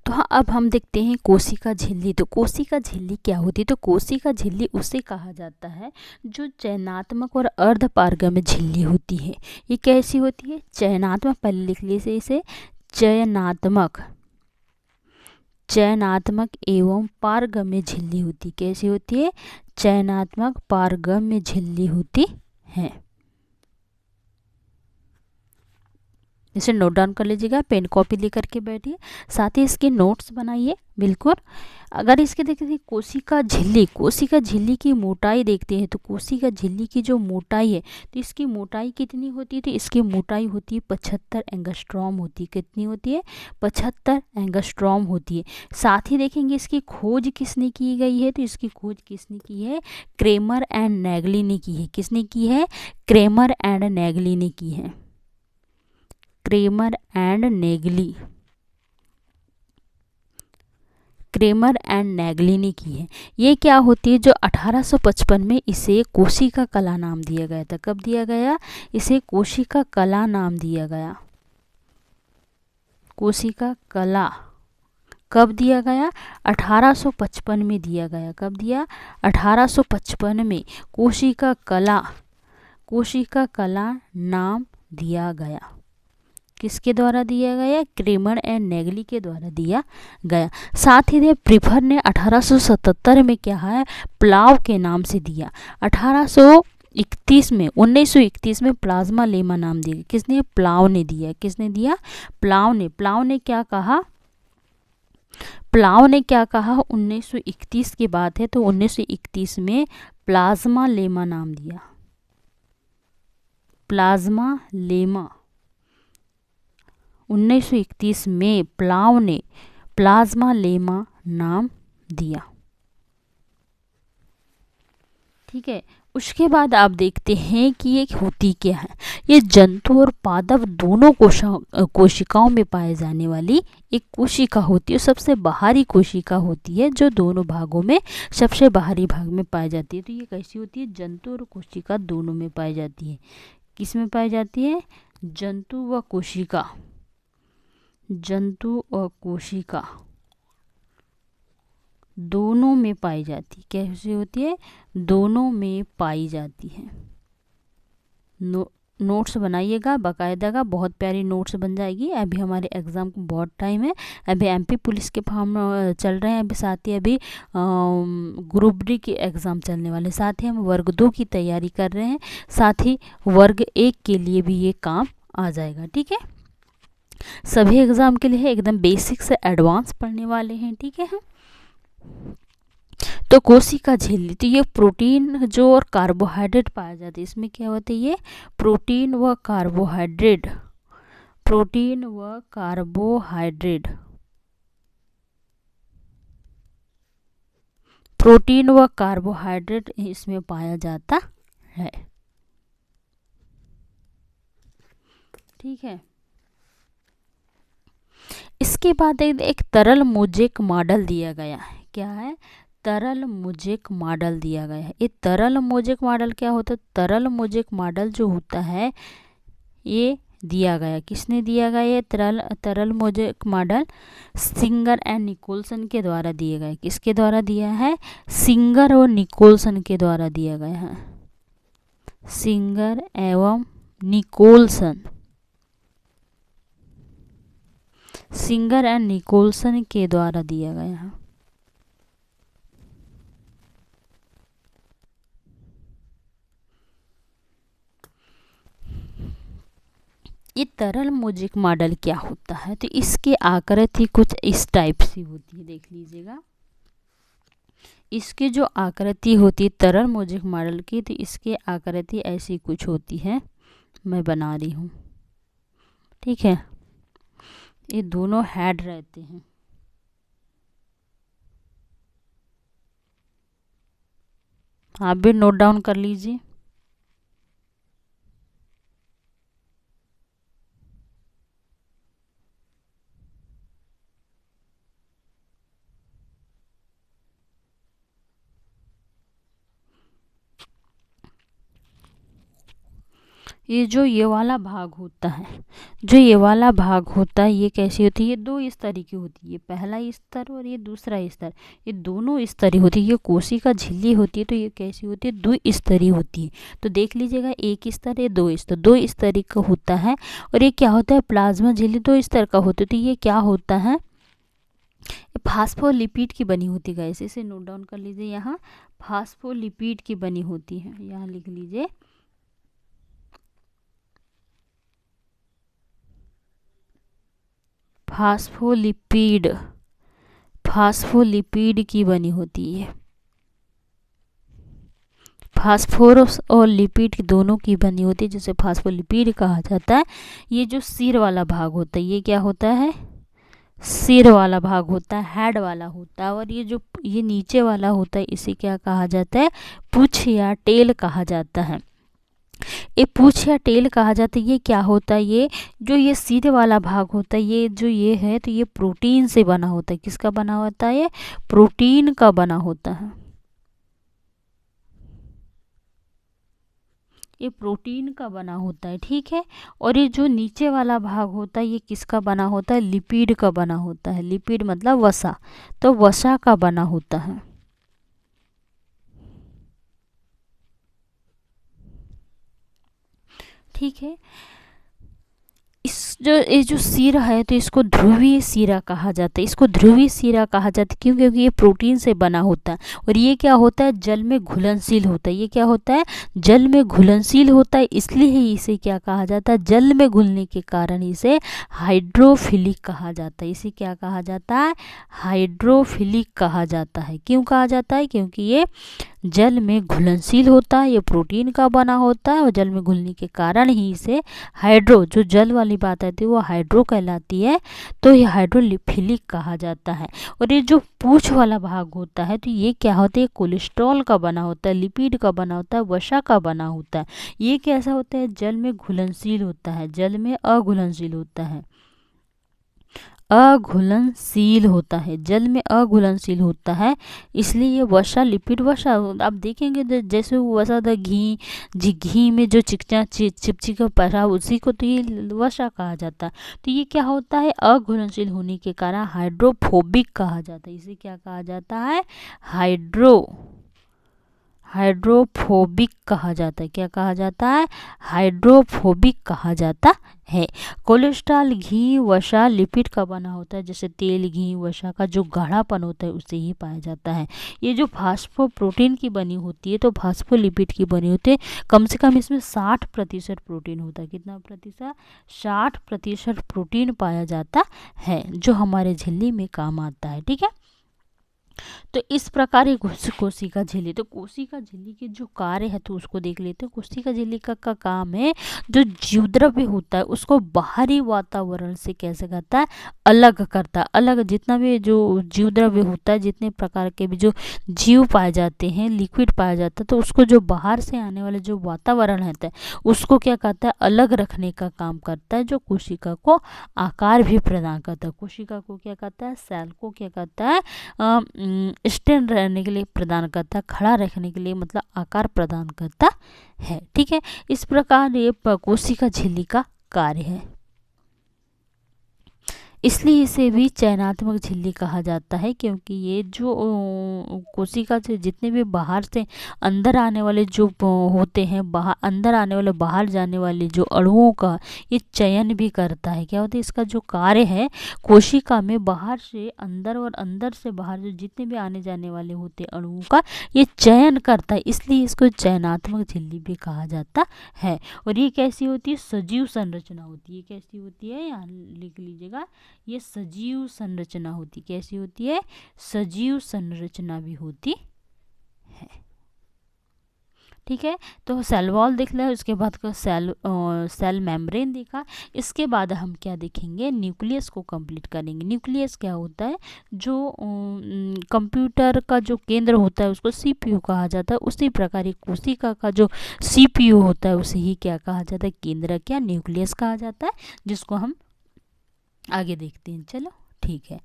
तो हाँ, अब हम देखते हैं कोशिका झिल्ली। तो कोशिका झिल्ली क्या होती है? तो कोशिका झिल्ली उसे कहा जाता है जो चयनात्मक और अर्ध पारगम्य झिल्ली होती है। ये कैसी होती है? चयनात्मक, पहले लिख लीजिए इसे, चयनात्मक एवं पारगम्य झिल्ली होती। कैसी होती है? चयनात्मक पारगम्य झिल्ली होती है। इसे नोट डाउन कर लीजिएगा, पेन कॉपी लेकर के बैठिए, साथ ही इसके नोट्स बनाइए बिल्कुल। अगर इसके देखिए कोशिका झिल्ली की मोटाई देखते हैं, तो कोशिका झिल्ली की जो मोटाई है, तो इसकी मोटाई कितनी होती है? तो इसकी मोटाई होती है 75 एंगस्ट्रॉम होती है। कितनी होती है? 75 एंगस्ट्रॉम होती है। साथ ही देखेंगे इसकी खोज किसने की गई है? तो इसकी खोज किसने की है? क्रेमर एंड नैगली ने की है। किसने की है? क्रेमर एंड नैगली ने की है। क्रेमर एंड नैगली ने की है। ये क्या होती है? जो 1855 में इसे कोशिका कला नाम दिया गया था। कब दिया गया? इसे कोशिका कला नाम दिया गया। कोशिका कला कब दिया गया? 1855 में दिया गया। कब दिया? 1855 में कोशिका कला नाम दिया गया। किसके द्वारा दिया गया? क्रेमर एंड नैगली के द्वारा दिया गया। साथ ही प्रिफर ने 1877 में क्या है? प्लाव के नाम से दिया। 1931 में प्लाज्मा लेमा नाम दिया। किसने? प्लाव ने दिया। किसने दिया? प्लाव ने क्या कहा? 1931 की बात है, तो 1931 में प्लाज्मा लेमा नाम दिया। प्लाज्मा लेमा 1931 में प्लाव ने प्लाज्मा लेमा नाम दिया। ठीक है। उसके बाद आप देखते हैं कि ये होती क्या है। ये जंतु और पादप दोनों कोशिकाओं में पाए जाने वाली एक कोशिका होती है। सबसे बाहरी कोशिका होती है, जो दोनों भागों में सबसे बाहरी भाग में पाई जाती है। तो ये कैसी होती है? जंतु और कोशिका दोनों में पाई जाती है। किस में पाई जाती है? जंतु और कोशिका दोनों में पाई जाती है। कैसे होती है? दोनों में पाई जाती है। नोट्स बनाइएगा बाकायदा का, बहुत प्यारी नोट्स बन जाएगी। अभी हमारे एग्ज़ाम को बहुत टाइम है। अभी एमपी पुलिस के फॉर्म चल रहे हैं, अभी साथ ही अभी ग्रुप डी के एग्ज़ाम चलने वाले, साथ ही हम वर्ग 2 की तैयारी कर रहे हैं, साथ ही वर्ग 1 के लिए भी ये काम आ जाएगा। ठीक है, सभी एग्ज़ाम के लिए एकदम बेसिक से एडवांस पढ़ने वाले हैं। ठीक है हम। तो कोशिका झिल्ली, तो ये प्रोटीन जो और कार्बोहाइड्रेट पाया जाता है। इसमें क्या होता है? ये प्रोटीन व कार्बोहाइड्रेट इसमें पाया जाता है। ठीक है। इसके बाद एक तरल मोज़ेक मॉडल दिया गया है। क्या है? तरल मोज़ेक मॉडल दिया गया है। ये तरल मोज़ेक मॉडल क्या होता है? तरल मोज़ेक मॉडल जो होता है, ये दिया गया। किसने दिया गया? ये तरल mosaic model Singer and Nicolson के द्वारा दिया गया। किसके द्वारा दिया है? सिंगर और निकोलसन के द्वारा दिया गया है। सिंगर एवं निकोलसन, सिंगर एंड निकोलसन के द्वारा दिया गया है। ये तरल मोज़ेक मॉडल क्या होता है? तो इसकी आकृति कुछ इस टाइप से होती है, देख लीजिएगा। इसकी जो आकृति होती है तरल मोज़ेक मॉडल की, तो इसकी आकृति ऐसी कुछ होती है, मैं बना रही हूँ। ठीक है, ये दोनों हेड रहते हैं। आप भी नोट डाउन कर लीजिए। ये जो ये वाला भाग होता है, जो ये वाला भाग होता है, ये कैसी होती है, ये दो इस तरह की होती है, पहला स्तर और ये दूसरा स्तर, ये दोनों इस तरह होती है। ये कोशिका झिल्ली होती है तो ये कैसी होती है, दो इस तरह होती है। तो देख लीजिएगा, एक स्तर है, दो स्तर, दो इस तरह का होता है। और ये क्या होता है, प्लाज्मा झिल्ली दो इस तरह का होता है। तो ये क्या होता है, फास्फोलिपिड की बनी होती है। इसे नोट डाउन कर लीजिए, यहाँ फास्फोलिपिड की बनी होती है, यहाँ लिख लीजिए फास्फोलिपिड, फास्फोलिपिड की बनी होती है। फास्फोरस और लिपिड दोनों की बनी होती है, जिसे फास्फोलिपिड कहा जाता है। ये जो सिर वाला भाग होता है, ये क्या होता है, सिर वाला भाग होता है, हेड वाला होता है। और ये जो ये नीचे वाला होता है, इसे क्या कहा जाता है, पूंछ या टेल कहा जाता है। ये पूंछ या टेल कहा जाता है। ये क्या होता है, ये जो ये सीधे वाला भाग होता है, ये जो ये है, तो ये प्रोटीन से बना होता है। किसका बना होता है, ये प्रोटीन का बना होता है, ये प्रोटीन का बना होता है, ठीक है। और ये जो नीचे वाला भाग होता है, ये किसका बना होता है, लिपिड का बना होता है। लिपिड मतलब वसा, तो वसा का बना होता है। ठीक है। ये जो सिरा है, तो इसको ध्रुवीय सिरा कहा जाता है। इसको ध्रुवीय सिरा कहा जाता है क्यों, क्योंकि ये प्रोटीन से बना होता है। और ये क्या होता है, जल में घुलनशील होता है। ये क्या होता है, जल में घुलनशील होता है, इसलिए ही इसे क्या कहा जाता है, जल में घुलने के कारण इसे हाइड्रोफिलिक कहा जाता है। इसे क्या कहा जाता है, हाइड्रोफिलिक कहा जाता है। क्यों कहा जाता है, क्योंकि ये जल में घुलनशील होता है, ये प्रोटीन का बना होता है, और जल में घुलने के कारण ही इसे हाइड्रो, जो जल वाली बात आती है वो हाइड्रो कहलाती है, तो ये हाइड्रोफिलिक कहा जाता है। और ये जो पूंछ वाला भाग होता है, तो ये क्या होता है, कोलेस्ट्रॉल का बना होता है, लिपिड का बना होता है, वसा का बना होता है। ये कैसा होता है, जल में घुलनशील होता है, जल में अघुलनशील होता है, अघुलनशील होता है, जल में अघुलनशील होता है। इसलिए ये वसा, लिपिड वसा, आप देखेंगे जैसे वो वसा था, घी में जो चिपचिका पड़ा, उसी को तो ये वसा कहा जाता है। तो ये क्या होता है, अघुलनशील होने के कारण हाइड्रोफोबिक कहा जाता है। इसे क्या कहा जाता है, हाइड्रोफोबिक कहा जाता है। क्या कहा जाता है, हाइड्रोफोबिक कहा जाता है। कोलेस्ट्रॉल घी, वसा, लिपिड का बना होता है, जैसे तेल, घी, वसा का जो गाढ़ापन होता है उसे ही पाया जाता है। ये जो फास्फोप्रोटीन की बनी होती है, तो फास्फोलिपिड की बनी होती है, कम से कम इसमें 60% प्रोटीन होता है। कितना प्रतिशत, 60% प्रोटीन पाया जाता है, जो हमारे झिल्ली में काम आता है, ठीक है। तो इस प्रकार ये कोशिका झिल्ली, तो कोशिका झिल्ली के जो कार्य है तो उसको देख लेते हैं। कोशिका झिल्ली का काम है, जो जीवद्रव्य होता है उसको बाहरी वातावरण से कैसे करता है, अलग करता है। अलग जितना भी जो जीवद्रव्य होता है, जितने प्रकार के भी जो जीव पाए जाते हैं, लिक्विड पाया जाता है, तो उसको जो बाहर से आने वाले जो वातावरण रहता है उसको क्या करता है, अलग रखने का काम करता है, जो कोशिका को आकार भी प्रदान करता है। कोशिका को क्या करता है, सेल को क्या करता है, स्टैंड रहने के लिए प्रदान करता है, खड़ा रखने के लिए मतलब आकार प्रदान करता है, ठीक है। इस प्रकार ये कोशिका झिल्ली का कार्य है, इसलिए इसे भी चयनात्मक झिल्ली कहा जाता है, क्योंकि ये जो कोशिका से जितने भी बाहर से अंदर आने वाले जो होते हैं, बाहर अंदर आने वाले बाहर जाने वाले जो अणुओं का ये चयन भी करता है। क्या होता है, इसका जो कार्य है कोशिका में बाहर से अंदर और अंदर से बाहर जो जितने भी आने जाने वाले होते हैं अणुओं का ये चयन करता है, इसलिए इसको चयनात्मक झिल्ली भी कहा जाता है। और ये कैसी होती है, सजीव संरचना होती है। कैसी होती है, यहाँ लिख लीजिएगा, ये सजीव संरचना होती। कैसी होती है, सजीव संरचना भी होती है, ठीक है। तो सेल वॉल देख लिया, उसके बाद का सेल मेम्ब्रेन देखा। इसके बाद हम क्या देखेंगे, न्यूक्लियस को कंप्लीट करेंगे। न्यूक्लियस क्या होता है, जो कंप्यूटर का जो केंद्र होता है उसको सीपीयू कहा जाता है। उसी प्रकार कोशिका का जो सीपीयू होता है उसे ही क्या कहा जाता है, केंद्रक या न्यूक्लियस कहा जाता है, जिसको हम आगे देखते हैं। चलो ठीक है।